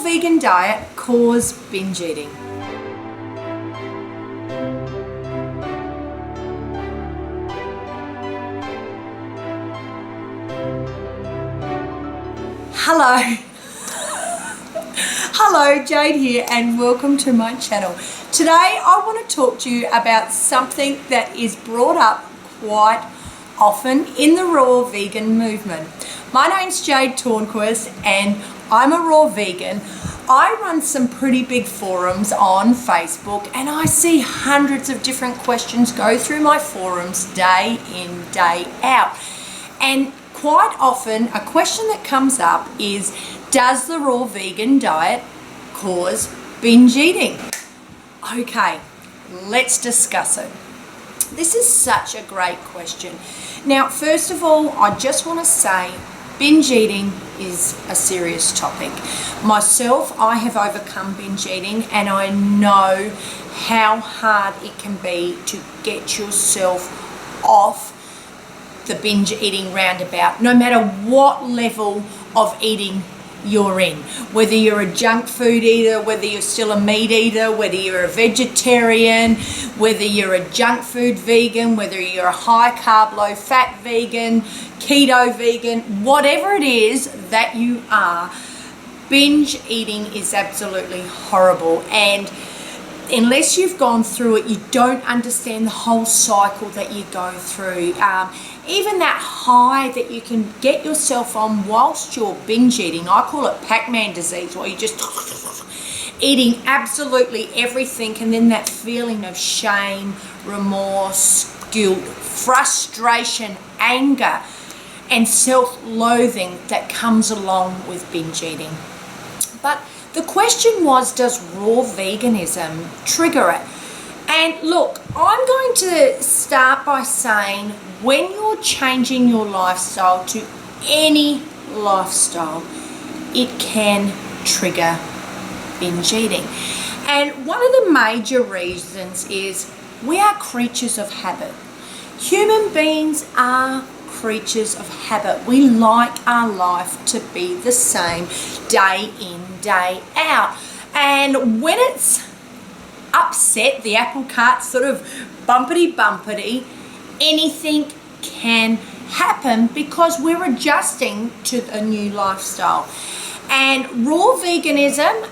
vegan diet cause binge eating? Hello. Hello, Jade here, and welcome to my channel. Today I want to talk to you about something that is brought up quite often in the raw vegan movement. My name's Jade Tornquist and I'm a raw vegan. I run some pretty big forums on Facebook and I see hundreds of different questions go through my forums day in, day out. And quite often a question that comes up is, does the raw vegan diet cause binge eating? Okay, let's discuss it. This is such a great question. Now, first of all, I just want to say binge eating is a serious topic. Myself, I have overcome binge eating and I know how hard it can be to get yourself off the binge eating roundabout, no matter what level of eating you're in. Whether you're a junk food eater, whether you're still a meat eater, whether you're a vegetarian, whether you're a junk food vegan, whether you're a high carb, low fat vegan, keto vegan, whatever it is that you are, binge eating is absolutely horrible. And unless you've gone through it, you don't understand the whole cycle that you go through. Even that high that you can get yourself on whilst you're binge eating, I call it Pac-Man disease, where you're just eating absolutely everything, and then that feeling of shame, remorse, guilt, frustration, anger, and self-loathing that comes along with binge eating. But the question was, does raw veganism trigger it? And look, I'm going to start by saying, when you're changing your lifestyle to any lifestyle, it can trigger binge eating. And one of the major reasons is we are creatures of habit. Human beings are creatures of habit. We like our life to be the same day in, day out. And when it's upset, the apple cart sort of bumpity, anything can happen because we're adjusting to a new lifestyle. And raw veganism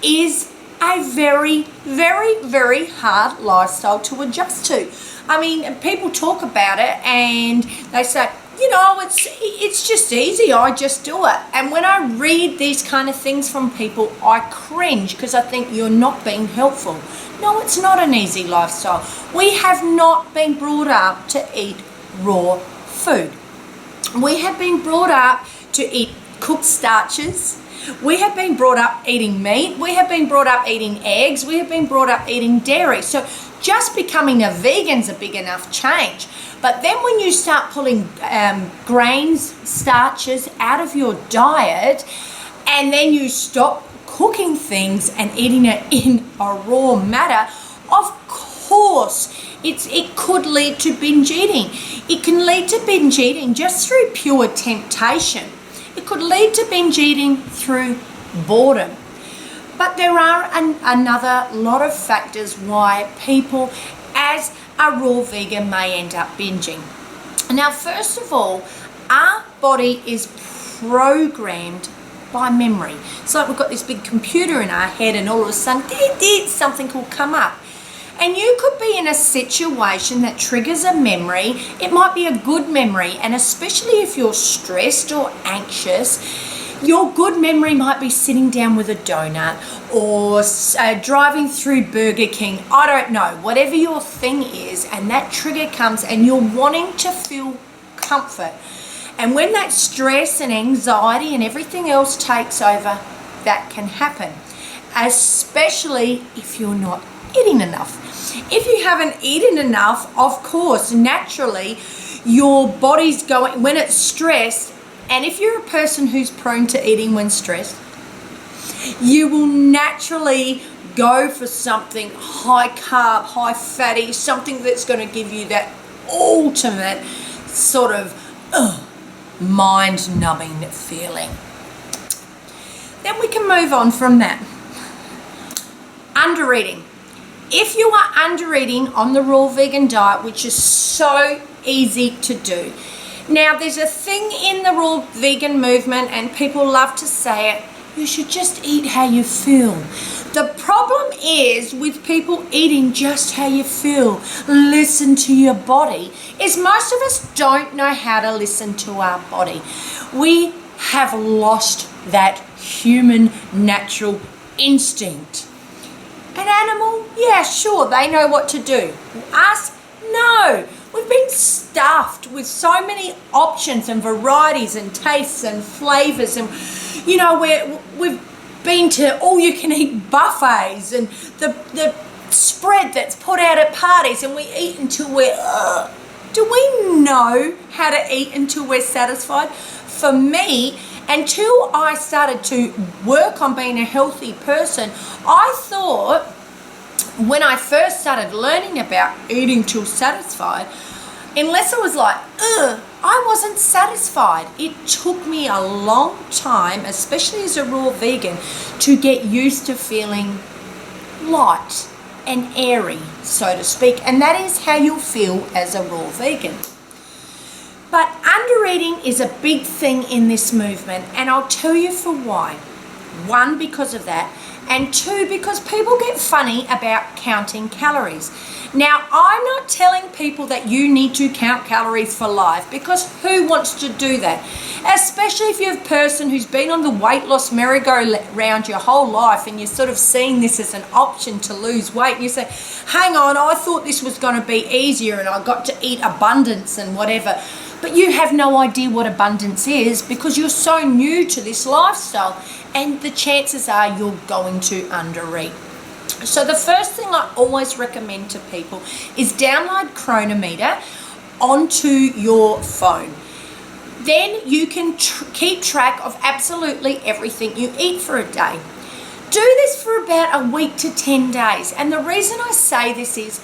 is a very, very, very hard lifestyle to adjust to. I mean, people talk about it and they say, you know, it's just easy, I just do it. And when I read these kind of things from people, I cringe because I think you're not being helpful. No, it's not an easy lifestyle. We have not been brought up to eat raw food. We have been brought up to eat cooked starches. We have been brought up eating meat. We have been brought up eating eggs. We have been brought up eating dairy. So just becoming a vegan's a big enough change. But then when you start pulling grains, starches out of your diet, and then you stop cooking things and eating it in a raw matter, of course it could lead to binge eating. It can lead to binge eating just through pure temptation. It could lead to binge eating through boredom. But there are another lot of factors why people as a raw vegan may end up binging. Now, first of all, our body is programmed by memory. It's like we've got this big computer in our head and all of a sudden, something will come up. And you could be in a situation that triggers a memory. It might be a good memory, and especially if you're stressed or anxious, your good memory might be sitting down with a donut or driving through Burger King. I don't know, whatever your thing is, and that trigger comes and you're wanting to feel comfort. And when that stress and anxiety and everything else takes over, that can happen, especially if you're not eating enough. If you haven't eaten enough, of course, naturally, your body's going, when it's stressed, and if you're a person who's prone to eating when stressed, you will naturally go for something high carb, high fatty, something that's going to give you that ultimate sort of mind-numbing feeling. then we can move on from that. Undereating. If you are undereating on the raw vegan diet, which is so easy to do. Now, there's a thing in the raw vegan movement, and people love to say it, you should just eat how you feel. The problem is with people eating just how you feel, listen to your body, is most of us don't know how to listen to our body. We have lost that human natural instinct. An animal, yeah, sure, they know what to do. Us, no. We've been stuffed with so many options and varieties and tastes and flavors, and you know, we've been to all-you-can-eat buffets and the spread that's put out at parties, and we eat until we're. Do we know how to eat until we're satisfied? For me, until I started to work on being a healthy person, I thought when I first started learning about eating till satisfied, unless it was like, I wasn't satisfied. It took me a long time, especially as a raw vegan, to get used to feeling light and airy, so to speak. And that is how you'll feel as a raw vegan. But undereating is a big thing in this movement, and I'll tell you for why. One, because of that, and two, because people get funny about counting calories. Now, I'm not telling people that you need to count calories for life, because who wants to do that? Especially if you're a person who's been on the weight loss merry-go-round your whole life, and you're sort of seeing this as an option to lose weight, and you say, hang on, I thought this was going to be easier and I got to eat abundance and whatever. But you have no idea what abundance is because you're so new to this lifestyle, and the chances are you're going to undereat. So the first thing I always recommend to people is download Chronometer onto your phone. Then you can keep track of absolutely everything you eat for a day. Do this for about a week to 10 days. And the reason I say this is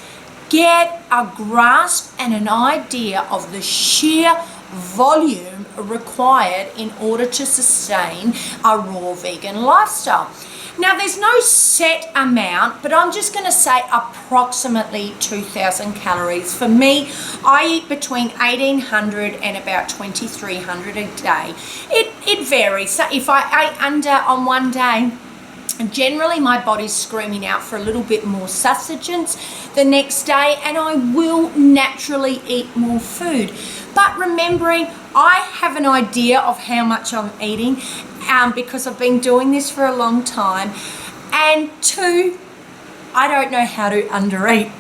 get a grasp and an idea of the sheer volume required in order to sustain a raw vegan lifestyle. Now, there's no set amount, but I'm just going to say approximately 2,000 calories. For me, I eat between 1,800 and about 2,300 a day. It varies. So if I ate under on one day, generally my body's screaming out for a little bit more sustenance the next day, and I will naturally eat more food. But remembering, I have an idea of how much I'm eating because I've been doing this for a long time. And two, I don't know how to undereat.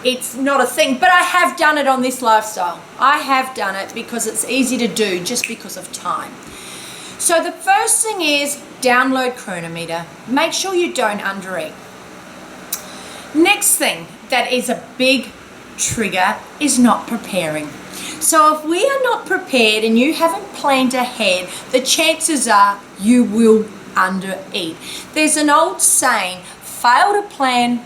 It's not a thing, but I have done it on this lifestyle. I have done it because it's easy to do just because of time. So the first thing is download Chronometer. Make sure you don't undereat. Next thing that is a big trigger is not preparing. So if we are not prepared and you haven't planned ahead, the chances are you will undereat. There's an old saying, fail to plan,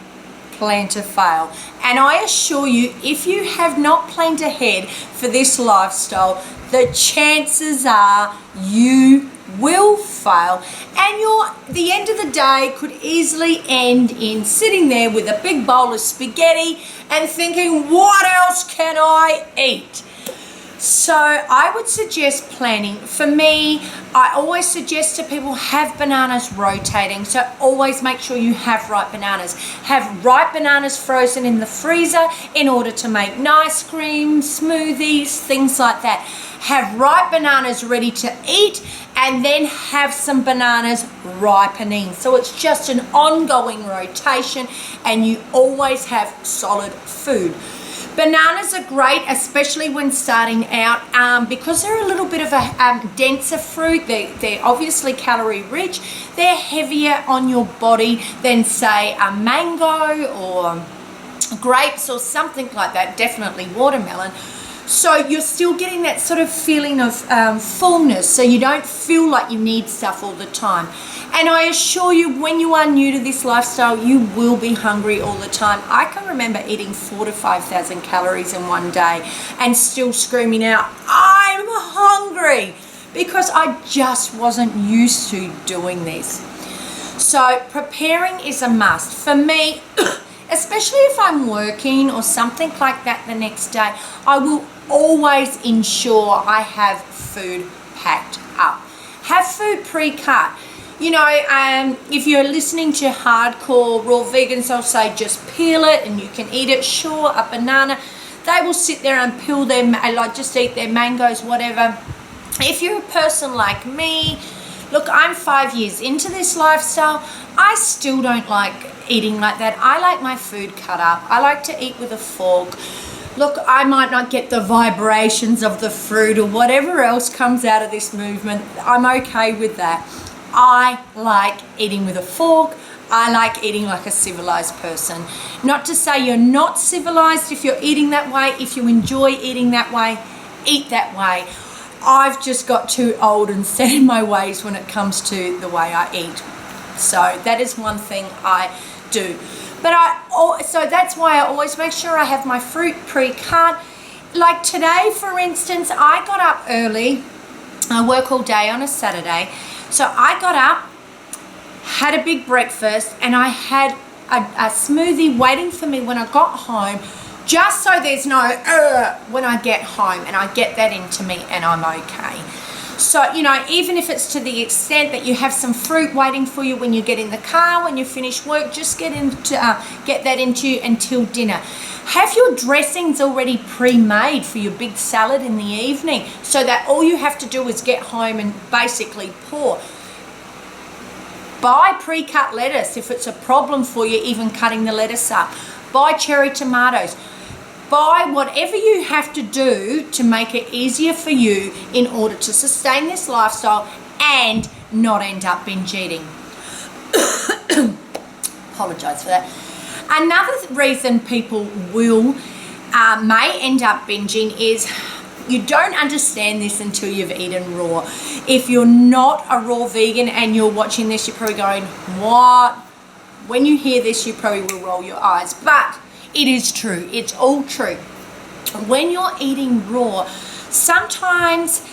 plan to fail. And I assure you, if you have not planned ahead for this lifestyle, the chances are you will fail, and the end of the day could easily end in sitting there with a big bowl of spaghetti and thinking, what else can I eat? So I would suggest planning. For me, I always suggest to people have bananas rotating. So always make sure you have ripe bananas. Have ripe bananas frozen in the freezer in order to make nice cream, smoothies, things like that. Have ripe bananas ready to eat, and then have some bananas ripening. So it's just an ongoing rotation, and you always have solid food. Bananas are great, especially when starting out, because they're a little bit of a denser fruit. They're obviously calorie rich. They're heavier on your body than, say, a mango or grapes or something like that, definitely watermelon. So you're still getting that sort of feeling of fullness, so you don't feel like you need stuff all the time. And I assure you, when you are new to this lifestyle, you will be hungry all the time. I can remember eating 4,000 to 5,000 calories in one day and still screaming out, I'm hungry. because I just wasn't used to doing this. So preparing is a must. For me, especially if I'm working or something like that the next day, I will always ensure I have food packed up. Have food pre-cut. You know, if you're listening to hardcore raw vegans, they'll say just peel it and you can eat it. Sure, a banana. They will sit there and peel them, like just eat their mangoes, whatever. If you're a person like me, look, I'm 5 years into this lifestyle. I still don't like eating like that. I like my food cut up. I like to eat with a fork. Look, I might not get the vibrations of the fruit or whatever else comes out of this movement. I'm okay with that. I like eating with a fork. I like eating like a civilized person. Not to say you're not civilized if you're eating that way. If you enjoy eating that way, eat that way. I've just got too old and set in my ways when it comes to the way I eat. So that is one thing I do. But so that's why I always make sure I have my fruit pre-cut. Like today, for instance, I got up early. I work all day on a Saturday. So I got up, had a big breakfast, and I had a smoothie waiting for me when I got home, just so there's no when I get home, and I get that into me and I'm okay. So, you know, even if it's to the extent that you have some fruit waiting for you when you get in the car, when you finish work, just get that into you until dinner. Have your dressings already pre-made for your big salad in the evening, so that all you have to do is get home and basically pour. Buy pre-cut lettuce if it's a problem for you, even cutting the lettuce up. Buy cherry tomatoes. Buy whatever you have to do to make it easier for you in order to sustain this lifestyle and not end up binge eating. Apologise for that. Another reason people may end up binging is you don't understand this until you've eaten raw. If you're not a raw vegan and you're watching this, you're probably going, what? When you hear this, you probably will roll your eyes. But it is true. It's all true. When you're eating raw, sometimes,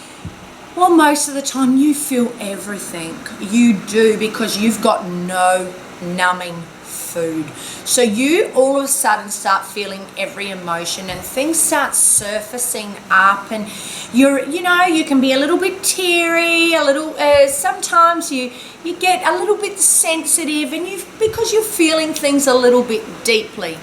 well, most of the time, you feel everything. You do, because you've got no numbing food. So you all of a sudden start feeling every emotion, and things start surfacing up, and you can be a little bit teary, a little, sometimes you get a little bit sensitive, and because you're feeling things a little bit deeply.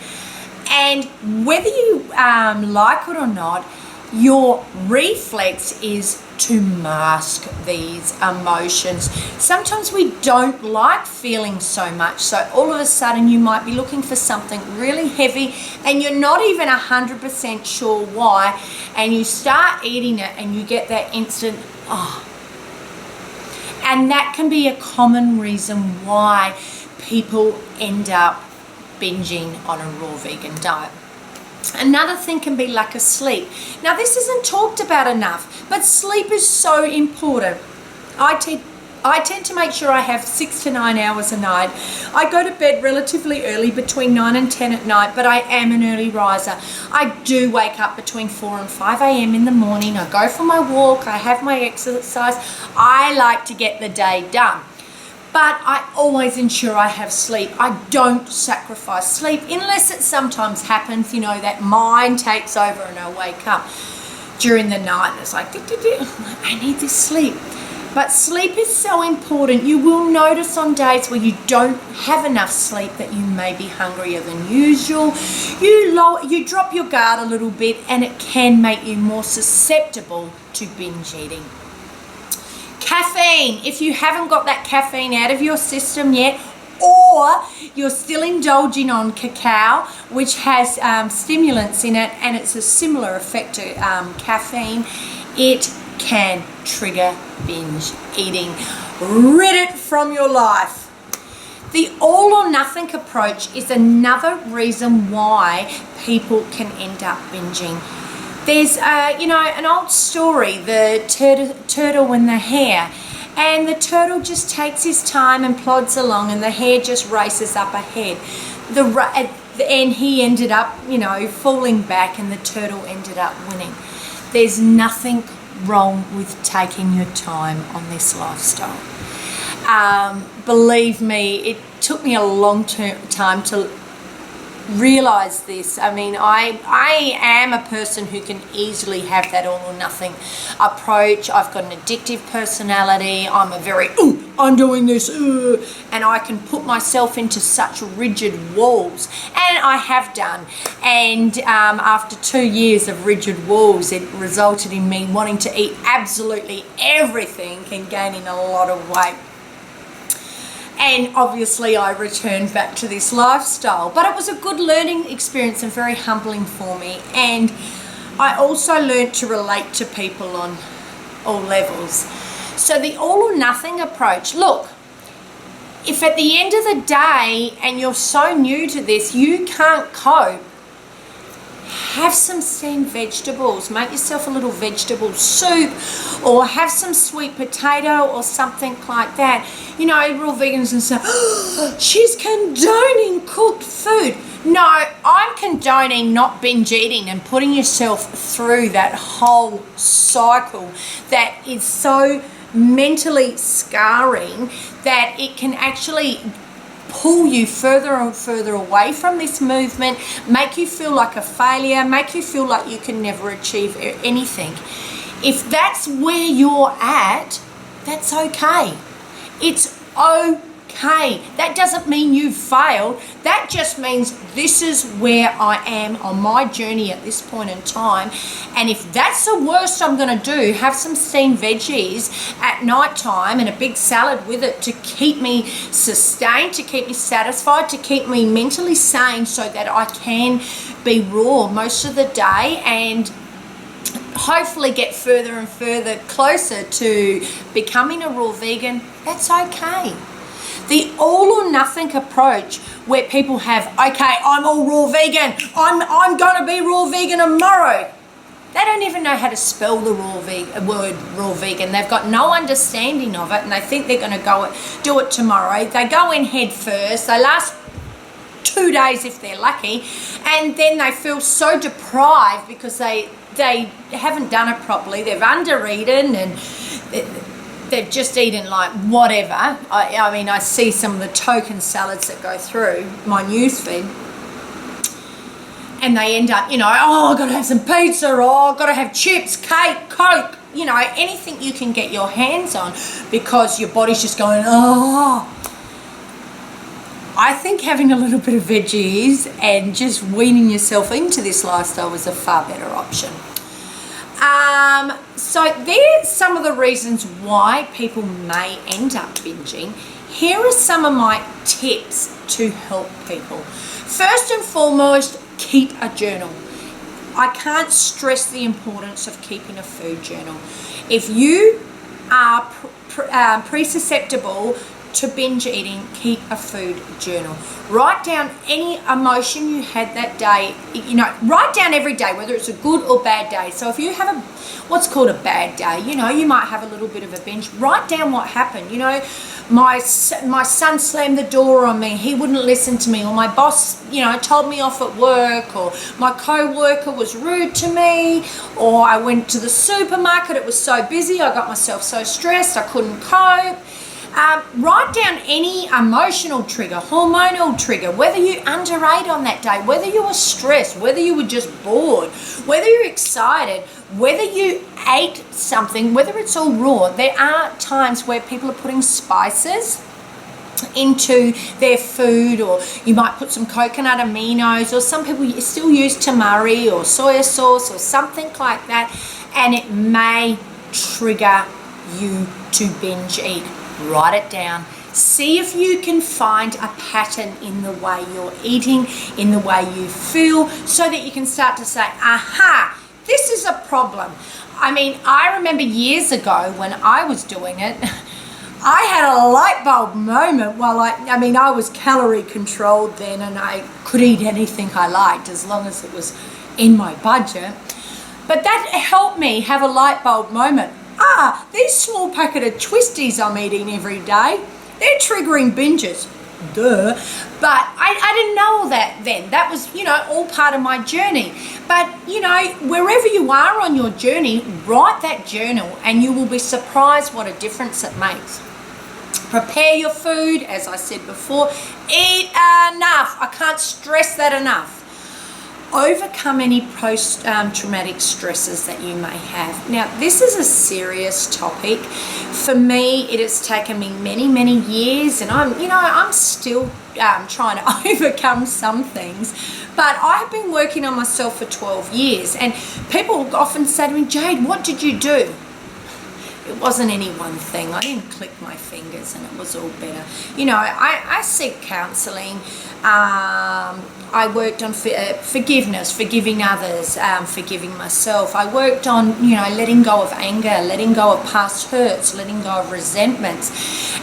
And whether you like it or not, your reflex is to mask these emotions. Sometimes we don't like feeling so much, so all of a sudden you might be looking for something really heavy and you're not even 100% sure why, and you start eating it and you get that instant, oh. And that can be a common reason why people end up binging on a raw vegan diet. Another thing can be lack of sleep. Now, this isn't talked about enough, but sleep is so important. I tend to make sure I have 6 to 9 hours a night. I go to bed relatively early, between 9 and 10 at night, but I am an early riser. I do wake up between 4 and 5 a.m. in the morning. I go for my walk. I have my exercise. I like to get the day done. But I always ensure I have sleep. I don't sacrifice sleep unless it sometimes happens, that mind takes over and I wake up during the night and it's like, I need this sleep. But sleep is so important. You will notice on days where you don't have enough sleep that you may be hungrier than usual. You drop your guard a little bit, and it can make you more susceptible to binge eating. Caffeine. If you haven't got that caffeine out of your system yet, or you're still indulging on cacao, which has stimulants in it, and it's a similar effect to caffeine, it can trigger binge eating. Rid it from your life. The all or nothing approach is another reason why people can end up binging. There's, an old story, the turtle and the hare. And the turtle just takes his time and plods along, and the hare just races up ahead. And he ended up, falling back, and the turtle ended up winning. There's nothing wrong with taking your time on this lifestyle. Believe me, it took me a long time to realize this. I mean, I am a person who can easily have that all or nothing approach. I've got an addictive personality. I'm a very, I'm doing this, and I can put myself into such rigid walls, and I have done. And after 2 years of rigid walls, it resulted in me wanting to eat absolutely everything and gaining a lot of weight. And obviously I returned back to this lifestyle, but it was a good learning experience and very humbling for me. And I also learned to relate to people on all levels. So the all or nothing approach, look, if at the end of the day, and you're so new to this, you can't cope, have some steamed vegetables. Make yourself a little vegetable soup, or have some sweet potato or something like that. You know, real vegans and say, oh, she's condoning cooked food. No, I'm condoning not binge eating and putting yourself through that whole cycle that is so mentally scarring that it can actually pull you further and further away from this movement, make you feel like a failure, make you feel like you can never achieve anything. If that's where you're at, that's okay. It's okay. That doesn't mean you've failed. That just means this is where I am on my journey at this point in time. And if that's the worst I'm going to do, have some steamed veggies at night time and a big salad with it to keep me sustained, to keep me satisfied, to keep me mentally sane so that I can be raw most of the day and hopefully get further and further closer to becoming a raw vegan, that's okay. The all or nothing approach where people have, okay, I'm all raw vegan, I'm gonna be raw vegan tomorrow. They don't even know how to spell the word raw vegan. They've got no understanding of it, and they think they're gonna go do it tomorrow. They go in head first, they last 2 days if they're lucky, and then they feel so deprived because they haven't done it properly. They've under-eaten and they've just eaten like whatever. I mean, I see some of the token salads that go through my newsfeed, and they end up, you know, oh, I've got to have some pizza, or I've got to have chips, cake, Coke, you know, anything you can get your hands on because your body's just going, oh. I think having a little bit of veggies and just weaning yourself into this lifestyle is a far better option. So there's some of the reasons why people may end up binging. Here are some of my tips to help people. First and foremost, keep a journal. I can't stress the importance of keeping a food journal. If you are pre-susceptible to binge eating, keep a food journal. Write down any emotion you had that day. You know, write down every day, whether it's a good or bad day. So if you have what's called a bad day, you know, you might have a little bit of a binge. Write down what happened. You know, my son slammed the door on me. He wouldn't listen to me. Or my boss, you know, told me off at work. Or my co-worker was rude to me. Or I went to the supermarket. It was so busy. I got myself so stressed. I couldn't cope. Write down any emotional trigger, hormonal trigger, whether you underate on that day, whether you were stressed, whether you were just bored, whether you're excited, whether you ate something, whether it's all raw. There are times where people are putting spices into their food, or you might put some coconut aminos, or some people still use tamari or soy sauce or something like that, and it may trigger you to binge eat. Write it down. See if you can find a pattern in the way you're eating, in the way you feel, so that you can start to say, aha, this is a problem. I mean, I remember years ago when I was doing it, I had a light bulb moment while I was calorie controlled then, and I could eat anything I liked as long as it was in my budget. But that helped me have a light bulb moment. These small packet of twisties I'm eating every day, they're triggering binges. duh. But I didn't know all that then. That was, all part of my journey. But, wherever you are on your journey, write that journal and you will be surprised what a difference it makes. Prepare your food, as I said before. Eat enough. I can't stress that enough. Overcome any post-traumatic stresses that you may have. Now, this is a serious topic. For me, it has taken me many, many years, and I'm still trying to overcome some things. But I've been working on myself for 12 years, and people often say to me, Jade, what did you do? It wasn't any one thing. I didn't click my fingers and it was all better. I seek counselling. I worked on forgiveness, forgiving others, forgiving myself. I worked on, letting go of anger, letting go of past hurts, letting go of resentments.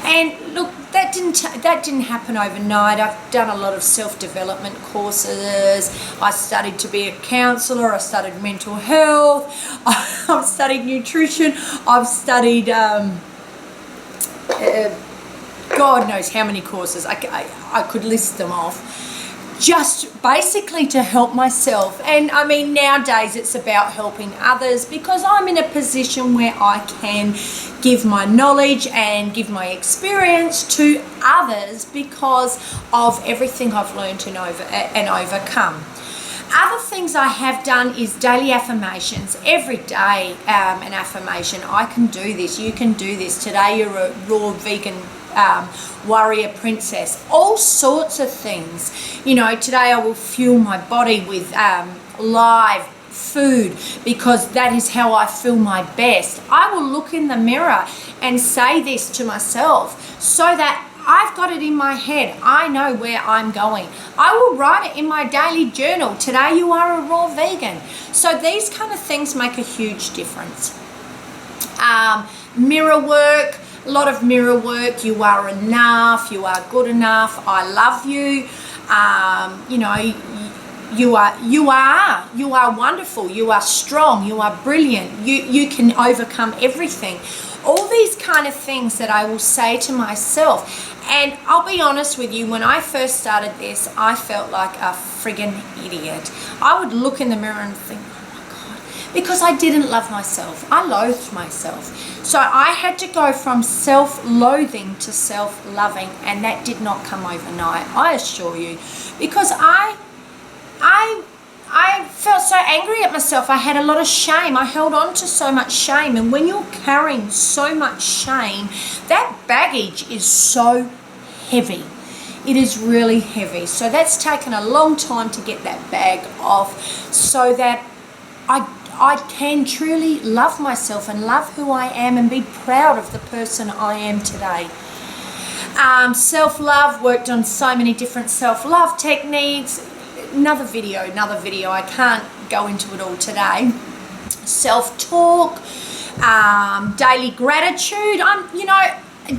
And look, that didn't happen overnight. I've done a lot of self-development courses. I studied to be a counsellor. I studied mental health. I've studied nutrition. I've studied God knows how many courses. I could list them off. Just basically to help myself. And I mean, nowadays it's about helping others because I'm in a position where I can give my knowledge and give my experience to others because of everything I've learned and overcome. Other things I have done is daily affirmations. Every day an affirmation. I can do this. You can do this. Today you're a raw vegan warrior princess. All sorts of things. Today I will fuel my body with live food because that is how I feel my best. I will look in the mirror and say this to myself so that I've got it in my head. I know where I'm going. I will write it in my daily journal. Today you are a raw vegan. So these kind of things make a huge difference. Mirror work. A lot of mirror work. You are enough. You are good enough. I love you. You are wonderful. You are strong. You are brilliant. You can overcome everything. All these kind of things that I will say to myself. And I'll be honest with you, when I first started this, I felt like a friggin' idiot. I would look in the mirror and think, because I didn't love myself. I loathed myself. So I had to go from self-loathing to self-loving, and that did not come overnight, I assure you. Because I felt so angry at myself. I had a lot of shame. I held on to so much shame. And when you're carrying so much shame, that baggage is so heavy. It is really heavy. So that's taken a long time to get that bag off so that I can truly love myself and love who I am and be proud of the person I am today. Self-love, worked on so many different self-love techniques. Another video. I can't go into it all today. Self-talk, daily gratitude.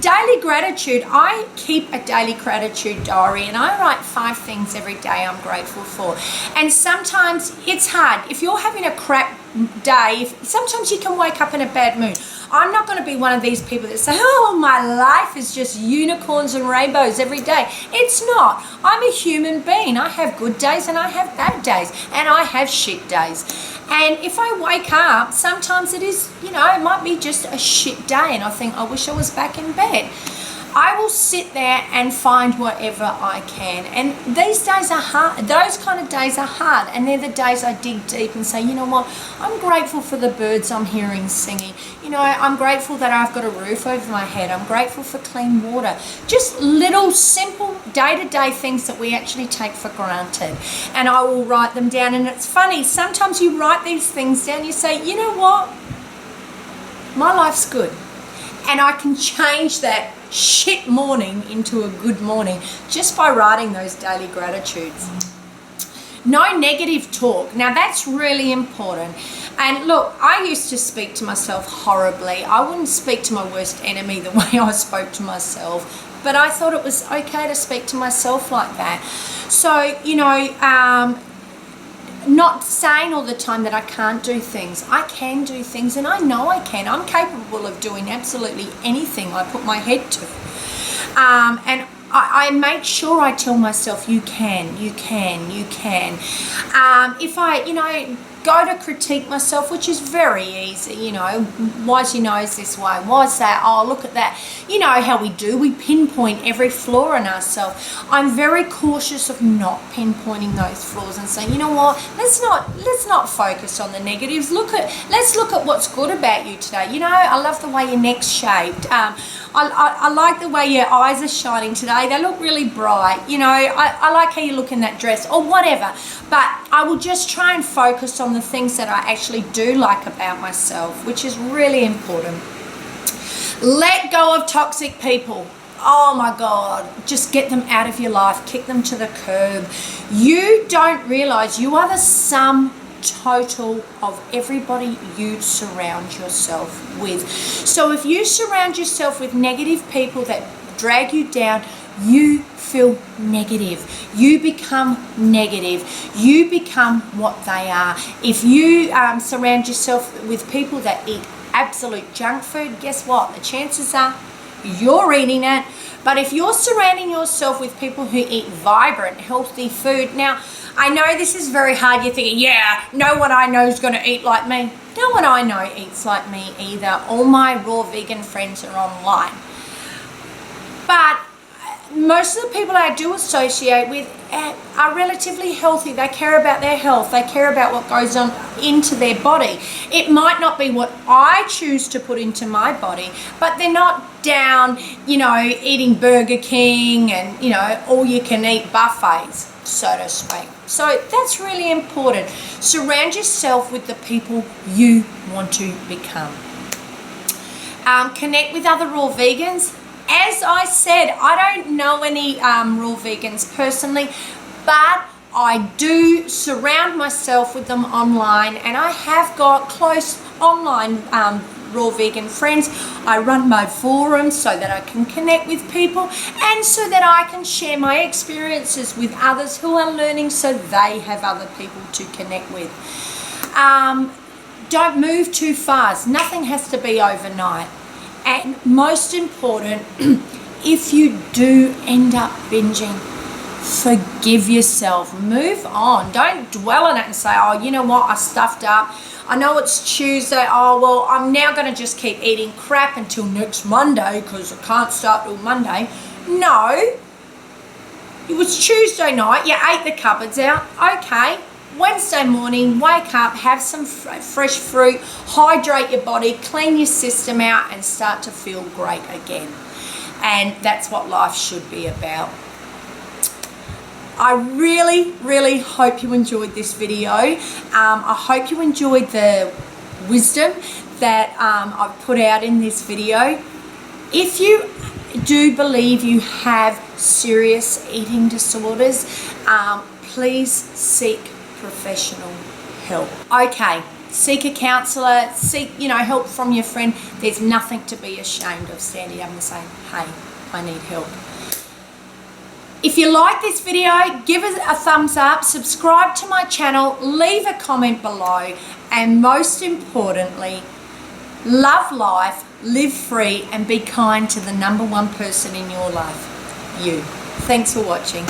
Daily gratitude. I keep a daily gratitude diary and I write 5 things every day I'm grateful for. And sometimes it's hard. If you're having a crap day, sometimes you can wake up in a bad mood. I'm not going to be one of these people that say, oh, my life is just unicorns and rainbows every day. It's not. I'm a human being. I have good days and I have bad days and I have shit days. And if I wake up, sometimes it is, it might be just a shit day and I think, I wish I was back in bed. I will sit there and find whatever I can. And these days are hard. Those kind of days are hard. And they're the days I dig deep and say, you know what? I'm grateful for the birds I'm hearing singing. I'm grateful that I've got a roof over my head. I'm grateful for clean water. Just little simple day-to-day things that we actually take for granted. And I will write them down. And it's funny. Sometimes you write these things down. You say, you know what? My life's good. And I can change that shit morning into a good morning just by writing those daily gratitudes. No negative talk. Now that's really important. And look, I used to speak to myself horribly. I wouldn't speak to my worst enemy the way I spoke to myself, but I thought it was okay to speak to myself like that. So, not saying all the time that I can't do things. I can do things and I know I can. I'm capable of doing absolutely anything I put my head to. And I I make sure I tell myself, you can. If I, go to critique myself, which is very easy, why is your nose this way? Why is that? Oh, look at that. You know how we do. We pinpoint every flaw in ourselves. I'm very cautious of not pinpointing those flaws and saying, you know what, let's not focus on the negatives. Let's look at what's good about you today. I love the way your neck's shaped. I like the way your eyes are shining today. They look really bright. I like how you look in that dress or whatever. But I will just try and focus on the things that I actually do like about myself, which is really important. Let go of toxic people. Oh my God, just get them out of your life. Kick them to the curb. You don't realize you are the sum total of everybody you surround yourself with. So if you surround yourself with negative people that drag you down, you feel negative. You become negative. You become what they are. If you surround yourself with people that eat absolute junk food, guess what? The chances are you're eating it. But if you're surrounding yourself with people who eat vibrant, healthy food, now I know this is very hard. You're thinking, yeah, no one I know is going to eat like me. No one I know eats like me either. All my raw vegan friends are online. But most of the people I do associate with are relatively healthy. They care about their health. They care about what goes on into their body. It might not be what I choose to put into my body, but they're not down, eating Burger King and, all you can eat buffets, so to speak. So that's really important. Surround yourself with the people you want to become. Connect with other raw vegans. As I said, I don't know any raw vegans personally, but I do surround myself with them online, and I have got close online raw vegan friends. I run my forums so that I can connect with people and so that I can share my experiences with others who are learning so they have other people to connect with. Don't move too fast. Nothing has to be overnight. And most important, if you do end up binging, forgive yourself. Move on. Don't dwell on it and say, oh, you know what, I stuffed up. I know it's Tuesday. Oh, well, I'm now going to just keep eating crap until next Monday because I can't start till Monday. No. It was Tuesday night. You ate the cupboards out. Okay. Wednesday morning, wake up, have some fresh fruit, hydrate your body, clean your system out and start to feel great again. And that's what life should be about. I really, really hope you enjoyed this video. I hope you enjoyed the wisdom that I've put out in this video. If you do believe you have serious eating disorders, please seek professional help. Okay, seek a counsellor, seek help from your friend. There's nothing to be ashamed of standing up and saying, hey, I need help. If you like this video, give it a thumbs up, subscribe to my channel, leave a comment below, and most importantly, love life, live free, and be kind to the number one person in your life, you. Thanks for watching.